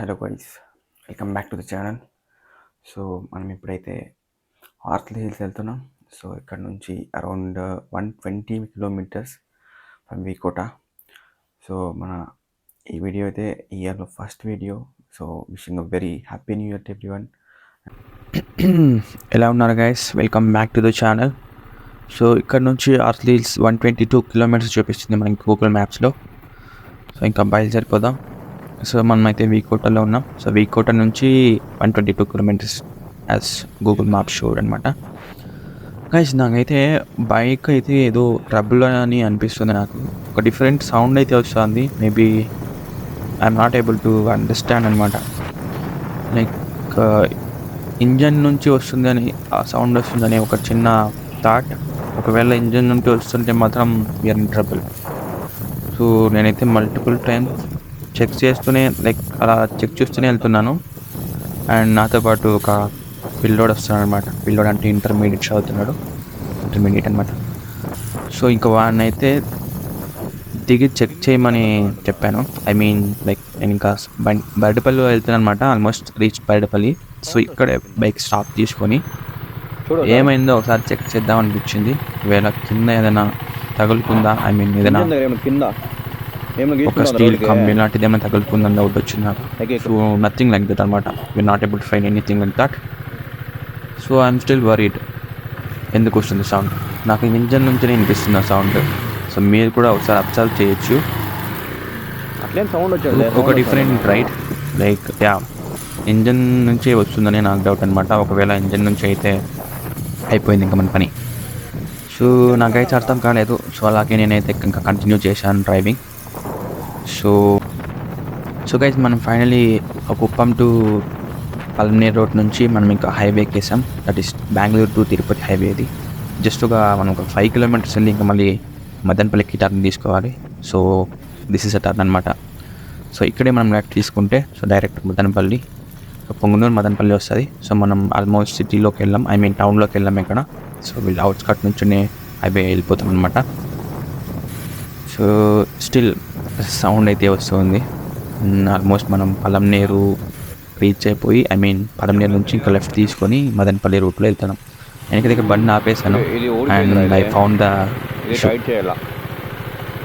Hello guys, welcome back to the channel. So మనం ఇప్పుడైతే Horsley hills వెళ్తున్నాం. So ఇక్కడ నుంచి around 120 kilometres from V Kota. So మన ఈ వీడియో అయితే ఈ ఇయర్లో first video. So wishing a very happy new year to everyone. ఎలా ఉన్నారు guys? Welcome back to the channel. So ఇక్కడ నుంచి హార్స్లీ హిల్స్ 122 కిలోమీటర్స్ చూపిస్తుంది మనకి గూగుల్ మ్యాప్స్లో. సో ఇంకా బయలుదేరిపోదాం. సో మనమైతే వీకోటలో ఉన్నాం. సో వీకోట నుంచి 122 kilometres as Google map showed అనమాట. గైస్ నాకైతే బైక్ అయితే ఏదో ట్రబుల్ అని అనిపిస్తుంది. నాకు ఒక డిఫరెంట్ సౌండ్ అయితే వస్తుంది. Maybe I'm not able to understand అనమాట. లైక్ ఇంజన్ నుంచి వస్తుందని, ఆ సౌండ్ వస్తుందని ఒక చిన్న థాట్. ఒకవేళ ఇంజన్ నుంచి వస్తుంటే మాత్రం వీఆర్ ఇన్ ట్రబుల్. సో నేనైతే మల్టిపుల్ టైమ్స్ చెక్ చేస్తూనే, లైక్ అలా చెక్ చేస్తూనే వెళ్తున్నాను. అండ్ నాతో పాటు ఒక పిల్లోడు వస్తున్నాడు అనమాట. పిల్లోడు అంటే ఇంటర్మీడియట్ చదువుతున్నాడు, ఇంటర్మీడియట్ అనమాట. సో ఇంకా వాడిని అయితే దిగి చెక్ చేయమని చెప్పాను. ఐ మీన్ లైక్ నేను ఇంకా బయటపల్లి వెళ్తున్నాను అనమాట. Almost reach Bayatapalli. సో ఇక్కడే బైక్ స్టాప్ తీసుకొని ఏమైందో ఒకసారి చెక్ చేద్దాం అనిపించింది. ఒకవేళ కింద ఏదైనా తగులుకుందా, ఐ మీన్ ఏదైనా ఒక స్టీల్ కంపెనీ లాంటిది ఏమైనా తగులుకుందని డౌట్ వచ్చింది నాకు. సో నథింగ్ లైక్ దట్ అనమాట. We're not able to find anything like that. So I'm still worried. ఎందుకు వస్తుంది సౌండ్? నాకు ఇంజన్ నుంచి వినిపిస్తున్న సౌండ్. సో మీరు కూడా ఒకసారి అబ్జర్వ్ చేయొచ్చు. అట్లేం సౌండ్ వచ్చేది ఒక డిఫరెంట్ రైట్, లైక్ ఇంజన్ నుంచే వస్తుందని నాకు డౌట్ అనమాట. ఒకవేళ ఇంజన్ నుంచి అయితే అయిపోయింది ఇంకా మన పని. సో నాకైతే అర్థం కాలేదు. సో అలాగే నేనైతే ఇంకా కంటిన్యూ చేశాను డ్రైవింగ్. సో గైస్ మనం finally Kuppam to Palamaner road నుంచి మనం ఇంకా హైవేకి వేసాం. That is Bengaluru to Tirupati highway. ఇది జస్ట్గా మనం ఒక 5 కిలోమీటర్స్ వెళ్ళి ఇంకా మళ్ళీ మదనపల్లికి టర్న్ తీసుకోవాలి. So this is a turn అనమాట. సో ఇక్కడే మనం లెఫ్ట్ తీసుకుంటే సో డైరెక్ట్ మదనపల్లి, పొంగనూరు మదనపల్లి వస్తుంది. సో మనం ఆల్మోస్ట్ సిటీలోకి వెళ్ళాం, ఐ మీన్ టౌన్లోకి వెళ్ళాం ఇక్కడ. సో వీళ్ళు అవుట్స్కట్ నుంచినే హైవే వెళ్ళిపోతాం అనమాట. సో స్టిల్ సౌండ్ అయితే వస్తుంది. ఆల్మోస్ట్ మనం పలంనేరు రీచ్ అయిపోయి, ఐ మీన్ పలంనేరు నుంచి ఇంకా లెఫ్ట్ తీసుకొని మదనపల్లి రూట్లో వెళ్తున్నాం. వెనక దగ్గర బండి ఆపేసాను అండ్ ఐ ఫౌండ్ ద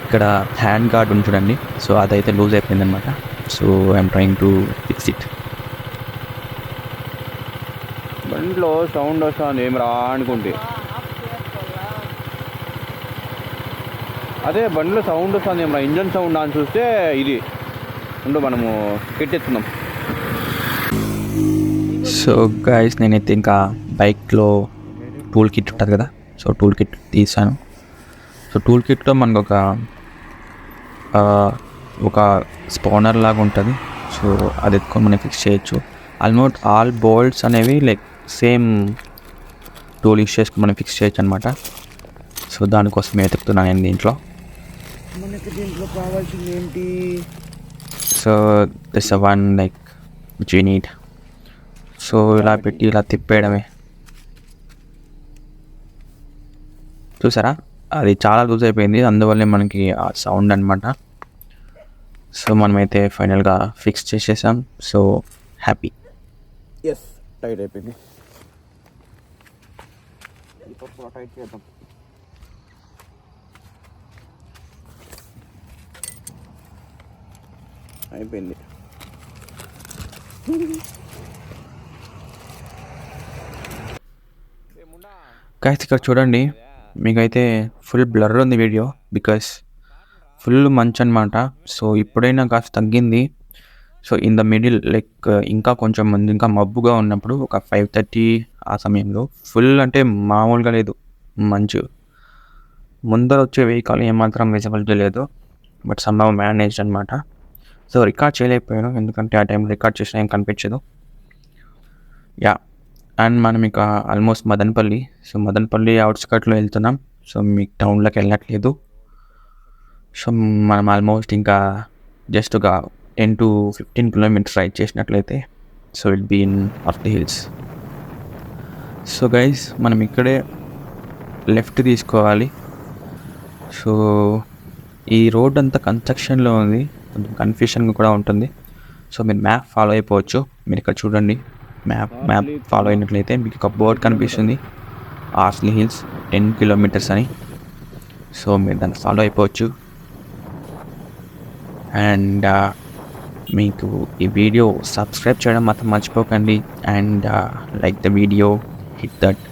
ఇక్కడ హ్యాండ్ గార్డ్ ఉంది చూడండి. సో అదైతే లూజ్ అయిపోయింది అనమాట. So I'm trying to fix it. బండిలో సౌండ్ వస్తుంది ఏం రా అనుకుంటే, అదే బండిలో సౌండ్ వస్తుంది ఏమరా, ఇంజన్ సౌండ్ అని చూస్తే ఇది ఉండు మనము కెట్టెత్తున్నాం. సో గైస్ నేనైతే ఇంకా బైక్లో టూల్ కిట్ ఉంటుంది కదా, సో టూల్ కిట్ తీసాను. సో టూల్ కిట్లో మనకు ఒక స్పానర్ లాగా ఉంటుంది. సో అది ఎత్తుకొని మనం ఫిక్స్ చేయొచ్చు. ఆల్మోస్ట్ ఆల్ బోల్ట్స్ అనేవి లైక్ సేమ్ టూల్ యూస్ చేసుకుని మనం ఫిక్స్ చేయొచ్చు అనమాట. సో దానికోసం వెతుకుతున్నాను నేను దీంట్లో. మనకి దీంట్లో కావాల్సింది ఏంటి? So this one like which you need. So ఇలా పెట్టి ఇలా తిప్పేయడమే. చూసారా, అది చాలా లూజ్ అయిపోయింది, అందువల్లే మనకి ఆ సౌండ్ అనమాట. సో మనమైతే ఫైనల్గా ఫిక్స్ చేసేసాం. So happy. ఎస్, టైట్ అయిపోయింది. టైట్ చేద్దాం. అయిపోయింది. గైస్ ఇక్కడ చూడండి, మీకైతే ఫుల్ బ్లర్ ఉంది వీడియో బికాస్ ఫుల్ మంచు అనమాట. సో ఇప్పుడైనా కాస్త తగ్గింది. So in the middle like ఇంకా కొంచెం ముందు ఇంకా మబ్బుగా ఉన్నప్పుడు ఒక 5:30 ఆ సమయంలో ఫుల్ అంటే మామూలుగా లేదు మంచు. ముందర వచ్చే వెహికల్ ఏమాత్రం విజిబిలిటీ లేదు, బట్ సమ్హౌ మేనేజ్డ్ అనమాట. సో రికార్డ్ చేయలేకపోయాను ఎందుకంటే ఆ టైంలో రికార్డ్ చేసినా ఏం కనిపించదు. అండ్ మనం ఇక ఆల్మోస్ట్ మదనపల్లి. సో మదనపల్లి అవుట్స్కట్లో వెళ్తున్నాం. సో మీకు టౌన్లోకి వెళ్ళట్లేదు. సో మనం ఆల్మోస్ట్ ఇంకా జస్ట్ ఒక 10 to 15 కిలోమీటర్స్ రైడ్ చేసినట్లయితే so it be in Horsley Hills. So guys మనం ఇక్కడే లెఫ్ట్ తీసుకోవాలి. సో ఈ రోడ్ అంతా కన్స్ట్రక్షన్లో ఉంది, కొంచెం కన్ఫ్యూషన్గా కూడా ఉంటుంది. సో మీరు మ్యాప్ ఫాలో అయిపోవచ్చు. మీరు ఇక్కడ చూడండి, మ్యాప్ ఫాలో అయినట్లయితే మీకు ఒక బోర్డ్ కనిపిస్తుంది, ఆర్స్లీ హిల్స్ 10 కిలోమీటర్స్ అని. సో మీరు దాన్ని ఫాలో అయిపోవచ్చు. అండ్ మీకు ఈ వీడియో సబ్స్క్రైబ్ చేయడం మాత్రం మర్చిపోకండి. And like the video, hit that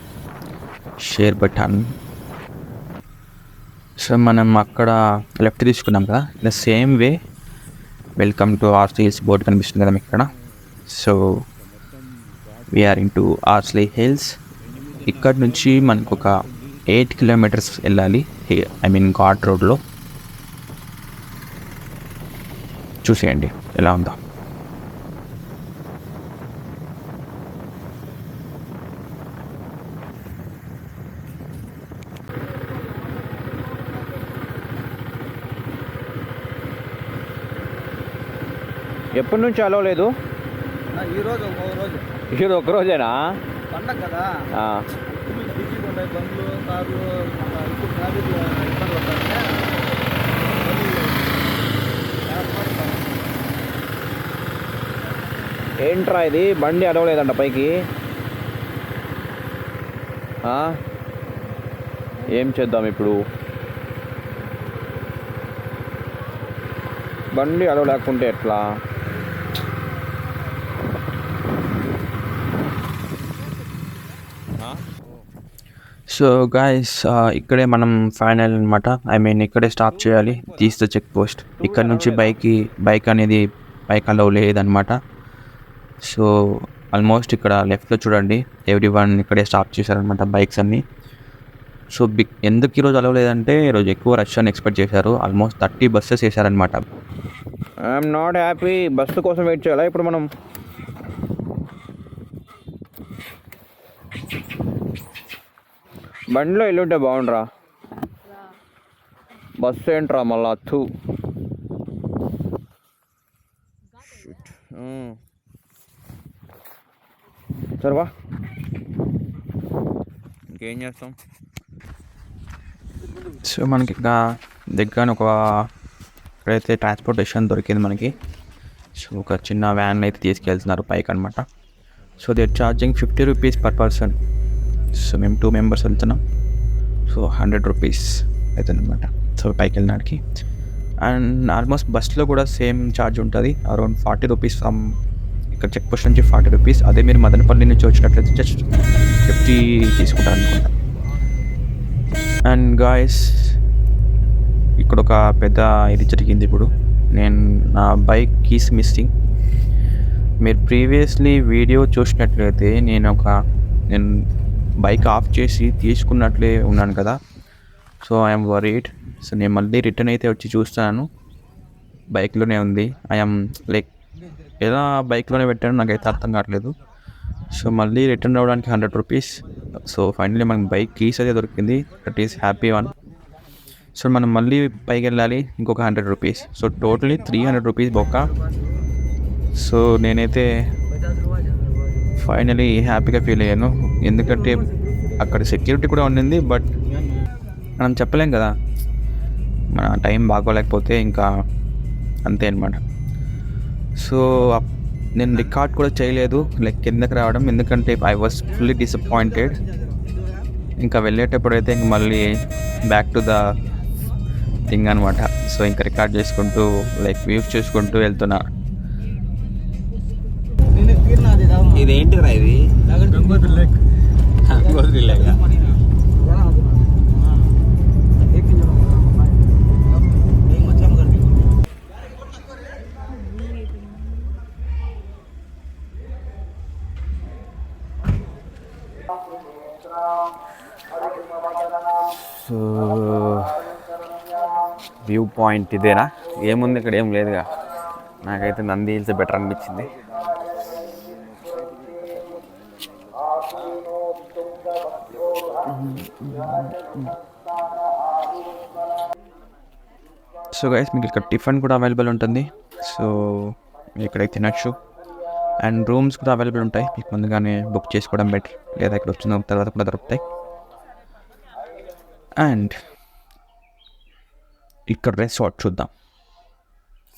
share button. So మనం అక్కడ లెఫ్ట్ తీసుకున్నాం కదా, the same way welcome to Arsley hills board కనిపిస్తుంది కదా మీకు ఇక్కడ. So we're in to Arsley hills. ఇక్కడ నుంచి మనకు ఒక 8 కిలోమీటర్స్ వెళ్ళాలి, ఐ మీన్ ఘాట్ రోడ్లో. చూసేయండి ఎలా ఉందో. ఎప్పటి నుంచి అలవ్ లేదు? ఈరోజు ఇది ఒక రోజేనా? పండగ కదా, ఆ. బిజీగా ఉన్నాయి బండ్లు, కార్లు. ఇప్పుడు ట్రాఫిక్ ఇబ్బంది పడతానే ఏంట్రా ఇది, బండి అడవలేదంట పైకి. ఆ? ఏం చేద్దాం ఇప్పుడు? బండి అడవలేకుంటే ఎట్లా? సో గాయస్, ఇక్కడే మనం ఫైనల్ అనమాట. ఐ మీన్ ఇక్కడే స్టాప్ చేయాలి, తీస్తే చెక్ పోస్ట్. ఇక్కడ నుంచి బైక్ అనేది బైక్ అలౌ లేదనమాట. సో ఆల్మోస్ట్ ఇక్కడ లెఫ్ట్లో చూడండి, ఎవ్రీవన్ ఇక్కడే స్టాప్ చేశారనమాట బైక్స్ అన్నీ. సో ఎందుకు ఈరోజు అలౌ లేదంటే ఈరోజు ఎక్కువ రష్ అని ఎక్స్పెక్ట్ చేశారు. ఆల్మోస్ట్ 30 బస్సెస్ వేశారనమాట. I'm not happy. బస్సు కోసం వెయిట్ చేయాలా ఇప్పుడు మనం? బండిలో వెళ్ళుంటే బాగుండ్రా, బస్సు ఏంట్రా మళ్ళా అత్తు. సరేవా, ఇంకేం చేస్తాం? సో మనకి ఇంకా దగ్గర ఒక ఇక్కడైతే ట్రాన్స్పోర్టేషన్ దొరికింది మనకి. సో ఒక చిన్న వ్యాన్ అయితే తీసుకెళ్తున్నారు పైకి అనమాట. So they are charging 50 rupees per person. So మేము 2 మెంబర్స్ వెళ్తున్నాం. సో 100 రూపీస్ అవుతుందన్నమాట సో పైకి వెళ్ళడానికి. అండ్ ఆల్మోస్ట్ బస్లో కూడా సేమ్ ఛార్జ్ ఉంటుంది, అరౌండ్ 40 రూపీస్ ఫ్రమ్ ఇక్కడ చెక్ పోస్ట్ నుంచి 40 రూపీస్. అదే మీరు మదనపల్లి నుంచి వచ్చినట్లయితే జస్ట్ 50 తీసుకుంటారు అనుకుంటా. అండ్ గాయస్, ఇక్కడ ఒక పెద్ద ఇది జరిగింది. ఇప్పుడు నా బైక్ కీస్ మిస్సింగ్. మీరు ప్రీవియస్లీ వీడియో చూసినట్లయితే నేను బైక్ ఆఫ్ చేసి తీసుకున్నట్లే ఉన్నాను కదా. So I'm worried. సో నేను మళ్ళీ రిటర్న్ అయితే వచ్చి చూస్తాను, బైక్లోనే ఉంది. ఐఎమ్ లైక్ ఎలా బైక్లోనే పెట్టాను నాకైతే అర్థం కావట్లేదు. సో మళ్ళీ రిటర్న్ అవ్వడానికి 100 రూపీస్. సో ఫైనల్లీ మనకి బైక్ కీస్ అయితే దొరికింది, that is happy one. So మనం మళ్ళీ పైకి వెళ్ళాలి, ఇంకొక 100 రూపీస్. సో టోటలీ 300 రూపీస్ బొక్క. సో నేనైతే ఫైనలీ హ్యాపీగా ఫీల్ అయ్యాను, ఎందుకంటే అక్కడ సెక్యూరిటీ కూడా ఉండింది. బట్ మనం చెప్పలేం కదా, మన టైం బాగోలేకపోతే ఇంకా అంతే అనమాట. సో నేను రికార్డ్ కూడా చేయలేదు లైక్ కిందకి రావడం, ఎందుకంటే ఐ వాజ్ ఫుల్లీ డిసప్పాయింటెడ్. ఇంకా వెళ్ళేటప్పుడు అయితే ఇంక మళ్ళీ బ్యాక్ టు ద థింగ్ అనమాట. సో ఇంకా రికార్డ్ చేసుకుంటూ లైక్ వ్యూస్ చూసుకుంటూ వెళ్తున్నా. ఇదేంటిరా ఇది? Gangotri lake. Gangotri lake. So view point ఇదేనా? ఏముంది ఇక్కడ? ఏం లేదుగా. నాకైతే నంది హిల్స్ బెటర్ అనిపించింది. సో గైస్, మీకు ఇక్కడ టిఫిన్ కూడా అవైలబుల్ ఉంటుంది. సో మీరు ఇక్కడ తినచ్చు. అండ్ రూమ్స్ కూడా అవైలబుల్ ఉంటాయి, మీకు ముందుగానే బుక్ చేసుకోవడం బెటర్, లేదా ఇక్కడ వచ్చిన తర్వాత కూడా దొరుకుతాయి. అండ్ ఇక్కడ రెసార్ట్ చూద్దాం.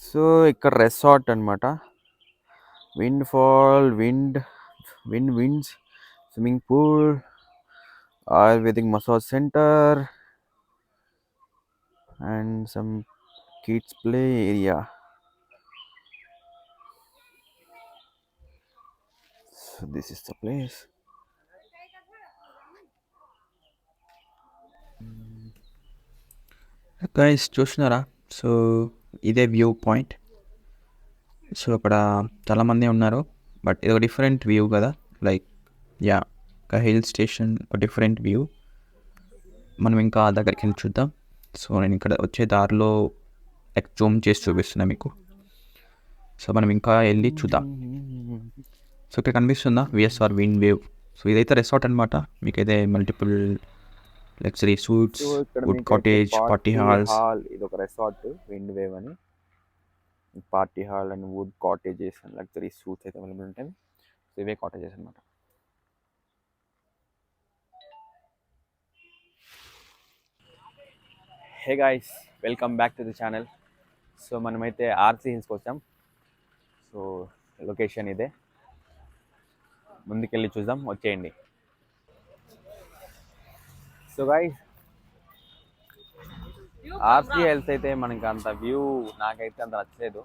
సో ఇక్కడ రెసార్ట్ అనమాట. winds, swimming pool, Ayurvedic massage center, and some kids play area. So this is the place. Guys చూస్తున్నారా? సో ఇదే వ్యూ పాయింట్. సో అక్కడ చాలామంది ఉన్నారు, బట్ ఇది ఒక డిఫరెంట్ వ్యూ కదా. లైక్ యా, ఒక హిల్ స్టేషన్, ఒక డిఫరెంట్ వ్యూ. మనం ఇంకా దగ్గరికి వెళ్ళి చూద్దాం. సో నేను ఇక్కడ వచ్చే దారిలో లైక్ జూమ్ చేసి చూపిస్తున్నా మీకు. సో మనం ఇంకా వెళ్ళి చూద్దాం. సో ఇక్కడ కనిపిస్తుందా విఎస్ఆర్ విండ్ వేవ్. సో ఇదైతే రిసార్ట్ అనమాట. మీకైతే multiple luxury suites, wood cottage, party halls. ఇది ఒక రిసార్ట్ విండ్ వేవ్ అని. Party hall and wood cottages and luxury suites అయితే అవైలబుల్ ఉంటాయి. సో ఇవే కాటేజెస్ అనమాట. Hey guys, welcome back to the channel. So మనమైతే ఆర్సీ హిల్స్కి వచ్చాం. సో లొకేషన్ ఇదే, ముందుకెళ్ళి చూద్దాం, వచ్చేయండి. సో గాయ్స్, ఆర్సీ హిల్స్ అయితే మనకి అంత వ్యూ నాకైతే అంత నచ్చలేదు.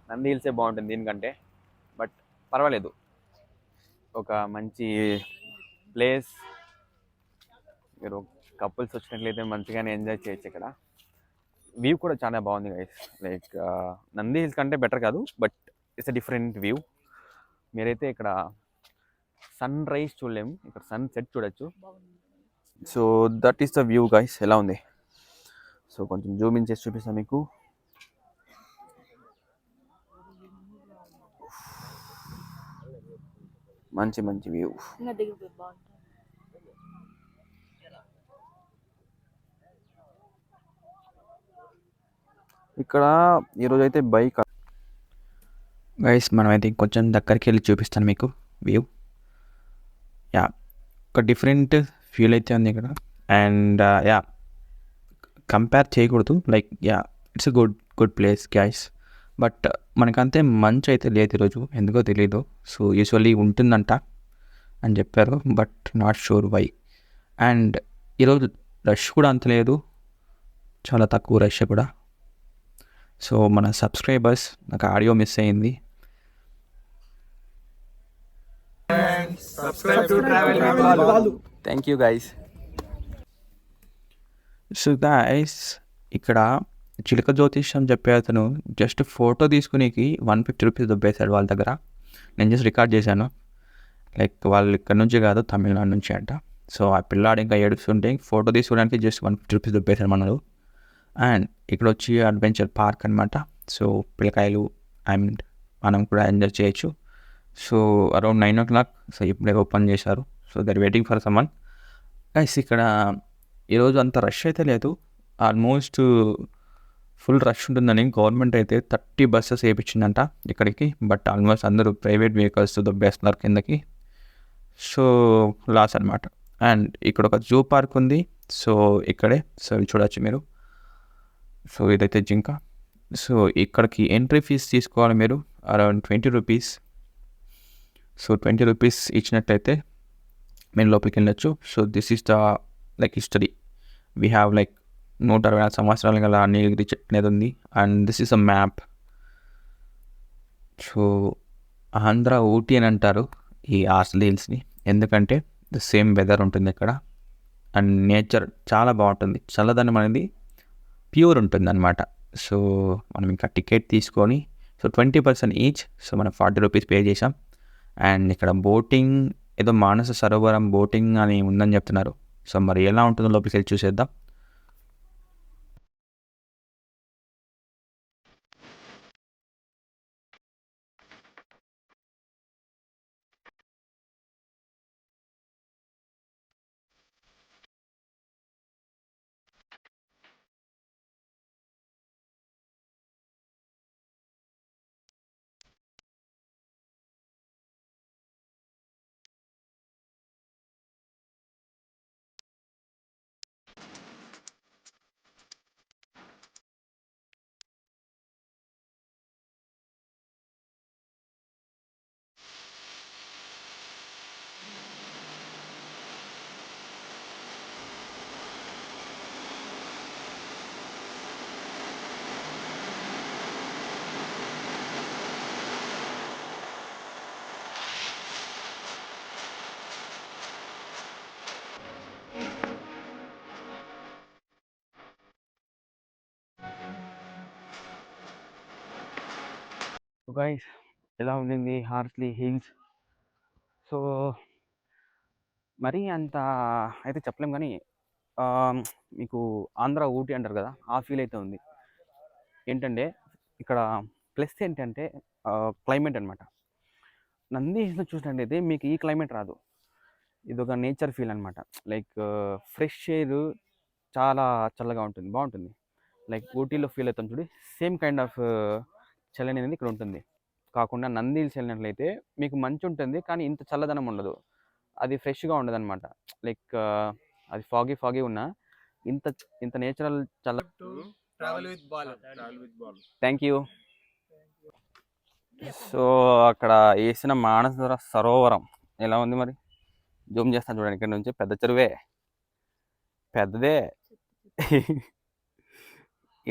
నంది హిల్సే బాగుంటుంది దీనికంటే, బట్ పర్వాలేదు, ఒక మంచి ప్లేస్. మీరు కపుల్స్ వచ్చినట్లయితే మంచిగానే ఎంజాయ్ చేయొచ్చు. ఇక్కడ వ్యూ కూడా చాలా బాగుంది గైస్. లైక్ నంది హిల్స్ కంటే బెటర్ కాదు, but it's a different view. మీరైతే ఇక్కడ సన్ రైజ్ చూడలేము, ఇక్కడ సన్ సెట్ చూడొచ్చు. So that is the view guys. ఎలా ఉంది? సో కొంచెం జూమ్ ఇన్ చేసి చూపిస్తాను మీకు. మంచి మంచి వ్యూ. ఇక్కడ ఈరోజు అయితే బైక్ గైస్ మనమైతే ఇంకొంచెం దగ్గరికి వెళ్ళి చూపిస్తాను మీకు వ్యూ. యా, ఒక డిఫరెంట్ ఫీల్ అయితే ఉంది ఇక్కడ. అండ్ యా, కంపేర్ చేయకూడదు. Like yeah, it's good place guys. But మనకంతే మంచి అయితే లేదు ఈరోజు, ఎందుకో తెలీదు. సో యూజువల్లీ ఉంటుందంట అని చెప్పారు, but not sure why. And ఈరోజు రష్ కూడా అంత లేదు, చాలా తక్కువ రష్ కూడా. సో మన సబ్స్క్రైబర్స్, నాకు ఆడియో మిస్ అయింది. Thank you guys. So guys, ఇక్కడ చిలక జ్యోతిష్యం చెప్పే అతను జస్ట్ ఫోటో తీసుకునేకి 150 రూపీస్ దొబ్బేశాడు వాళ్ళ దగ్గర. నేను జస్ట్ రికార్డ్ చేశాను. లైక్ వాళ్ళు ఇక్కడ నుంచి కాదు, తమిళనాడు నుంచి అంట. సో ఆ పిల్లాడు ఇంకా ఏడుస్తుంటే ఫోటో తీసుకోవడానికి జస్ట్ 150 రూపీస్ దొబ్బేశాడు మనలు. అండ్ ఇక్కడ వచ్చి అడ్వెంచర్ పార్క్ అనమాట. సో పిల్లకాయలు అండ్ మనం కూడా ఎంజాయ్ చేయొచ్చు. So around 9 o'clock. సో ఇప్పుడే ఓపెన్ చేశారు. So they're waiting for someone. Guys ఇక్కడ ఈరోజు అంత రష్ అయితే లేదు, ఆల్మోస్ట్ ఫుల్ రష్ ఉంటుందని గవర్నమెంట్ అయితే 30 buses వేయించిందంట ఇక్కడికి. బట్ ఆల్మోస్ట్ అందరూ ప్రైవేట్ వెహికల్స్ దొబ్బేస్తున్నారు కిందకి. సో లాస్ అనమాట. అండ్ ఇక్కడ ఒక జూ పార్క్ ఉంది. సో ఇక్కడే సో చూడొచ్చు మీరు. సో ఇదైతే జింక. సో ఇక్కడికి ఎంట్రీ ఫీజ్ తీసుకోవాలి మీరు, అరౌండ్ 20 రూపీస్. సో 20 రూపీస్ ఇచ్చినట్టయితే మేము లోపలికి వెళ్ళొచ్చు. So this is the like history. We have like 160 సంవత్సరాలు గల నీలగిరి చెట్టు అనేది ఉంది. And this is a map. So Andhra Ooty అని అంటారు ఈ ఆర్సీ హిల్స్ని, ఎందుకంటే ద సేమ్ వెదర్ ఉంటుంది ఇక్కడ. అండ్ నేచర్ చాలా బాగుంటుంది, చల్లదనం అనేది ప్యూర్ ఉంటుంది అనమాట. సో మనం ఇంకా టికెట్ తీసుకొని, సో 20% ఈచ్. సో మనం 40 రూపీస్ పే చేసాం. అండ్ ఇక్కడ బోటింగ్, ఏదో మానస సరోవరం బోటింగ్ అని ఉందని చెప్తున్నారు. సో మరి ఎలా ఉంటుందో లోపలికి వెళ్ళి చూసేద్దాం. గైస్ ఎలా ఉండింది హార్స్లీ హిల్స్? సో మరీ అంత అయితే చెప్పలేం కానీ మీకు ఆంధ్ర ఊటీ అంటారు కదా, ఆ ఫీల్ అయితే ఉంది. ఏంటంటే ఇక్కడ ప్లస్ ఏంటంటే క్లైమేట్ అనమాట. నంది హిల్స్లో చూసినట్టయితే మీకు ఈ క్లైమేట్ రాదు. ఇది ఒక నేచర్ ఫీల్ అనమాట. లైక్ ఫ్రెష్ ఎయిర్, చాలా చల్లగా ఉంటుంది, బాగుంటుంది. లైక్ ఊటీలో ఫీల్ అవుతాం చూడు, సేమ్ కైండ్ ఆఫ్ చలి అనేది ఇక్కడ ఉంటుంది. కాకుండా నంది హిల్స్ వెళ్ళినట్లయితే మీకు మంచు ఉంటుంది కానీ ఇంత చల్లదనం ఉండదు, అది ఫ్రెష్గా ఉండదు అనమాట. లైక్ అది ఫాగీ ఉన్నా ఇంత ఇంత నేచురల్ చల్ల. Thank you. సో అక్కడ వేసిన మానస సరోవరం ఎలా ఉంది మరి? జూమ్ చేస్తాను చూడండి, ఇక్కడ నుంచి పెద్ద చెరువే, పెద్దదే.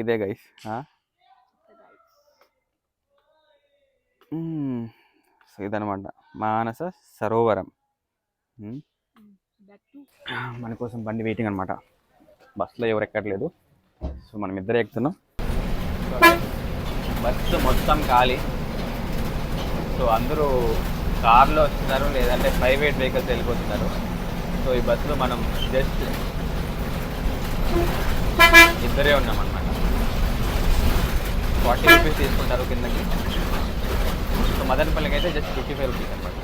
ఇదే గైస్. సో ఇదనమాట మానస సరోవరం. మన కోసం బండి వెయిటింగ్ అనమాట. బస్సులో ఎవరు ఎక్కట్లేదు, సో మనం ఇద్దరే ఎక్కుతున్నాం. బస్సు మొత్తం ఖాళీ. సో అందరూ కార్లో వస్తున్నారు, లేదంటే ప్రైవేట్ వెహికల్స్ వెళ్ళిపోతున్నారు. సో ఈ బస్సులో మనం జస్ట్ ఇద్దరే ఉన్నాం అనమాట. 40 రూపీస్ తీసుకుంటారు కిందకి. సో మదనపల్లికి అయితే జస్ట్ 55 రూపీస్ అనమాట.